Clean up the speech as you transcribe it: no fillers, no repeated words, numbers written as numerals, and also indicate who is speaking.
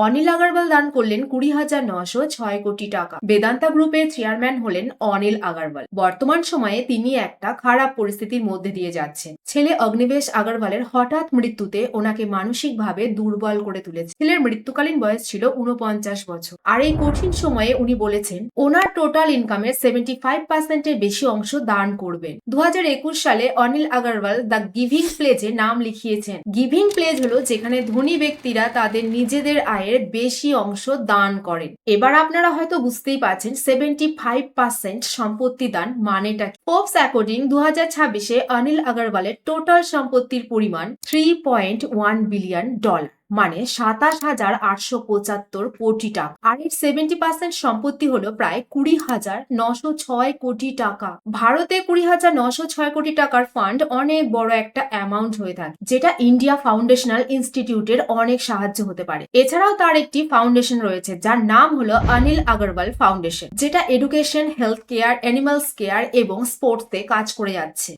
Speaker 1: অনিল আগরওয়াল দান করলেন 20,906 কোটি টাকা। বেদান্তা গ্রুপের চেয়ারম্যান হলেন অনিল আগরওয়াল। বর্তমান সময়ে তিনি একটা খারাপ পরিস্থিতির মধ্যে দিয়ে যাচ্ছেন। ছেলে অগ্নিবেশ আগরওয়ালের হঠাৎ মৃত্যুতে ওনাকে মানসিকভাবে দুর্বল করে তুলেছে। ছেলের মৃত্যুকালীন বয়স ছিল 49 বছর। আর এই কঠিন সময়ে উনি বলেছেন ওনার টোটাল ইনকামের 75% বেশি অংশ দান করবেন। 2021 সালে অনিল আগরওয়াল দ্য গিভিং প্লেজে নাম লিখিয়েছেন। গিভিং প্লেজ হলো যেখানে ধনী ব্যক্তিরা তাদের নিজেদের আয়ের বেশি অংশ দান করেন। এবার আপনারা হয়তো বুঝতেই পারছেন 75% সম্পত্তি দান মানেটা কি। ফোর্বস অ্যাকর্ডিং 2026-এ অনিল আগরওয়ালের টোটাল সম্পত্তির পরিমাণ $3.1 বিলিয়ন, মানে 27,875 কোটি টাকা। আর এর 70% সম্পত্তি হলো প্রায় 20,906 কোটি টাকা। ভারতে 20,906 কোটি টাকার ফান্ড অনেক বড় একটা অ্যামাউন্ট হয়ে থাকে, যেটা ইন্ডিয়া ফাউন্ডেশনাল ইনস্টিটিউটের অনেক সাহায্য হতে পারে। এছাড়াও তার একটি ফাউন্ডেশন রয়েছে যার নাম হলো অনিল আগরওয়াল ফাউন্ডেশন, যেটা education, health care, animals care এবং স্পোর্টসে কাজ করে যাচ্ছে।